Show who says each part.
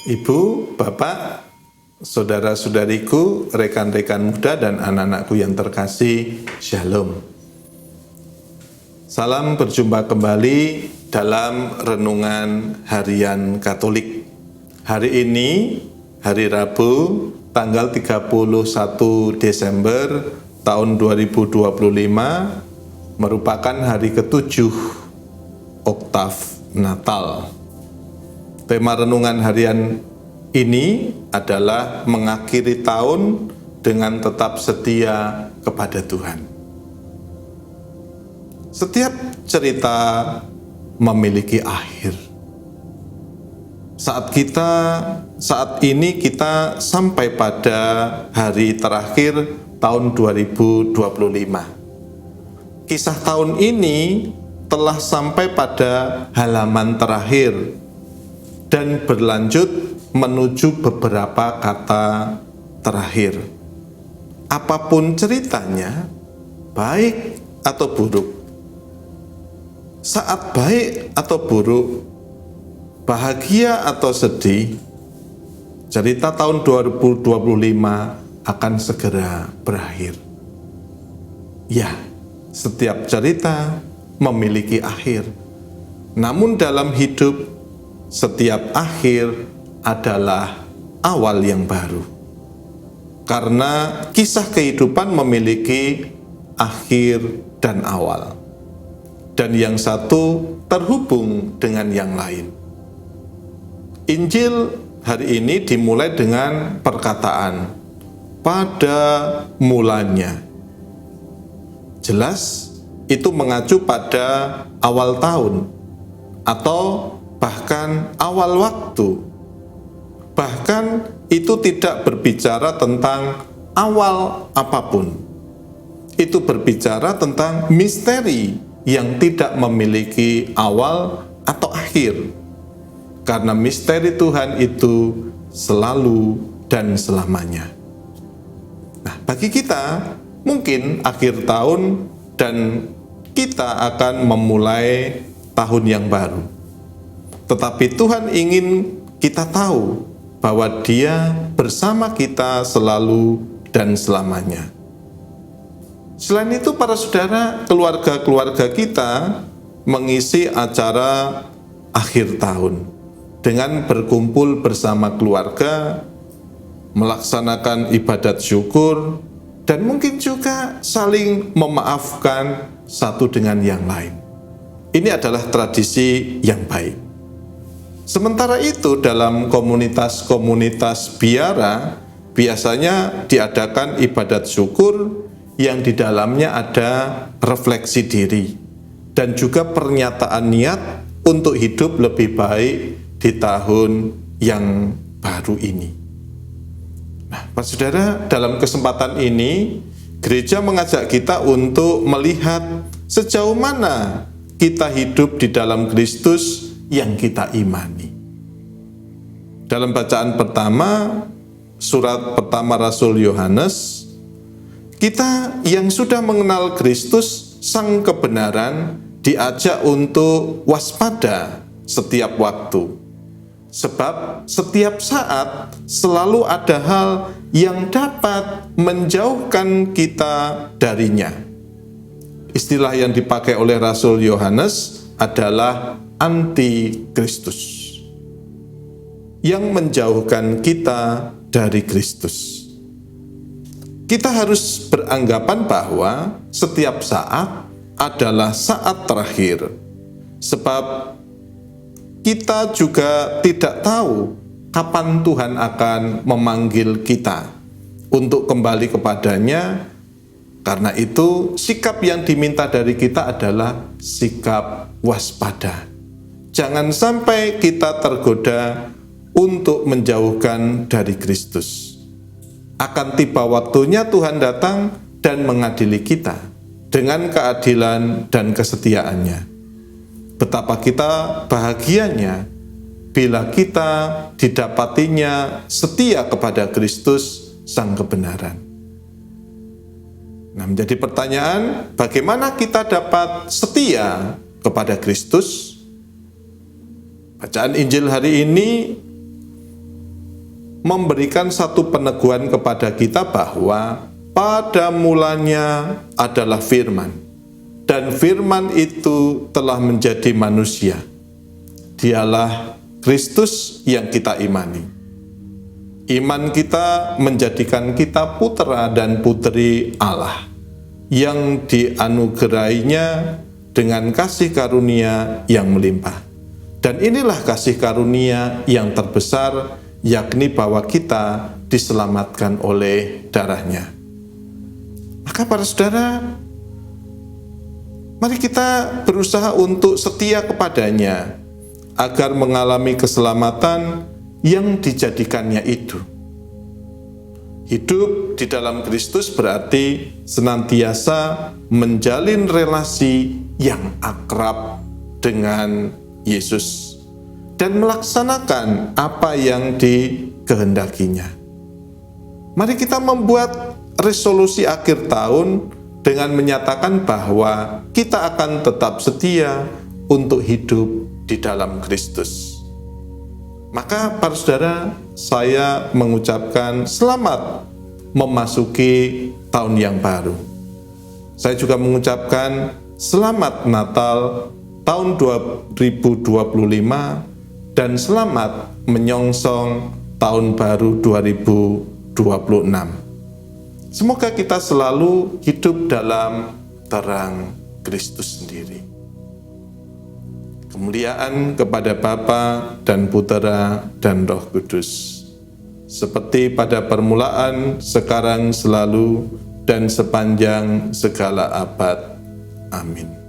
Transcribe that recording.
Speaker 1: Ibu, Bapak, saudara-saudariku, rekan-rekan muda dan anak-anakku yang terkasih, Shalom. Salam berjumpa kembali dalam Renungan Harian Katolik. Hari ini, hari Rabu, tanggal 31 Desember tahun 2025, merupakan hari ke-7 Oktav Natal. Tema renungan harian ini adalah mengakhiri tahun dengan tetap setia kepada Tuhan. Setiap cerita memiliki akhir. Saat ini kita sampai pada hari terakhir tahun 2025. Kisah tahun ini telah sampai pada halaman terakhir dan berlanjut menuju beberapa kata terakhir. Apapun ceritanya, baik atau buruk, saat baik atau buruk, bahagia atau sedih, cerita tahun 2025 akan segera berakhir. Ya, setiap cerita memiliki akhir. Namun dalam hidup, setiap akhir adalah awal yang baru. Karena kisah kehidupan memiliki akhir dan awal. Dan yang satu terhubung dengan yang lain. Injil hari ini dimulai dengan perkataan, pada mulanya. Jelas, itu mengacu pada awal tahun atau bahkan awal waktu. Bahkan itu tidak berbicara tentang awal apapun. Itu berbicara tentang misteri yang tidak memiliki awal atau akhir. Karena misteri Tuhan itu selalu dan selamanya. Nah, bagi kita mungkin akhir tahun dan kita akan memulai tahun yang baru. Tetapi Tuhan ingin kita tahu bahwa Dia bersama kita selalu dan selamanya. Selain itu, para saudara, keluarga-keluarga kita mengisi acara akhir tahun dengan berkumpul bersama keluarga, melaksanakan ibadat syukur, dan mungkin juga saling memaafkan satu dengan yang lain. Ini adalah tradisi yang baik. Sementara itu, dalam komunitas-komunitas biara biasanya diadakan ibadat syukur yang di dalamnya ada refleksi diri dan juga pernyataan niat untuk hidup lebih baik di tahun yang baru ini. Nah, Pak Saudara, dalam kesempatan ini gereja mengajak kita untuk melihat sejauh mana kita hidup di dalam Kristus yang kita imani. Dalam bacaan pertama, surat pertama Rasul Yohanes, kita yang sudah mengenal Kristus, Sang Kebenaran, diajak untuk waspada setiap waktu. Sebab setiap saat selalu ada hal yang dapat menjauhkan kita darinya. Istilah yang dipakai oleh Rasul Yohanes adalah anti-Kristus, yang menjauhkan kita dari Kristus. Kita harus beranggapan bahwa setiap saat adalah saat terakhir, sebab kita juga tidak tahu kapan Tuhan akan memanggil kita untuk kembali kepadanya. Karena itu, sikap yang diminta dari kita adalah sikap waspada. Jangan sampai kita tergoda untuk menjauhkan dari Kristus. Akan tiba waktunya Tuhan datang dan mengadili kita dengan keadilan dan kesetiaannya. Betapa kita bahagianya bila kita didapatinya setia kepada Kristus, Sang Kebenaran. Nah, menjadi pertanyaan, bagaimana kita dapat setia kepada Kristus? Bacaan Injil hari ini memberikan satu peneguhan kepada kita bahwa pada mulanya adalah firman, dan firman itu telah menjadi manusia. Dialah Kristus yang kita imani. Iman kita menjadikan kita putra dan putri Allah yang dianugerahinya dengan kasih karunia yang melimpah. Dan inilah kasih karunia yang terbesar, yakni bahwa kita diselamatkan oleh darahnya. Maka para saudara, mari kita berusaha untuk setia kepadanya agar mengalami keselamatan yang dijadikannya itu. Hidup di dalam Kristus berarti senantiasa menjalin relasi yang akrab dengan Yesus dan melaksanakan apa yang dikehendakinya. Mari kita membuat resolusi akhir tahun dengan menyatakan bahwa kita akan tetap setia untuk hidup di dalam Kristus. Maka para saudara, saya mengucapkan selamat memasuki tahun yang baru. Saya juga mengucapkan selamat Natal tahun 2025 dan selamat menyongsong tahun baru 2026. Semoga kita selalu hidup dalam terang Kristus sendiri. Kemuliaan kepada Bapa dan Putera dan Roh Kudus, seperti pada permulaan, sekarang, selalu, dan sepanjang segala abad. Amin.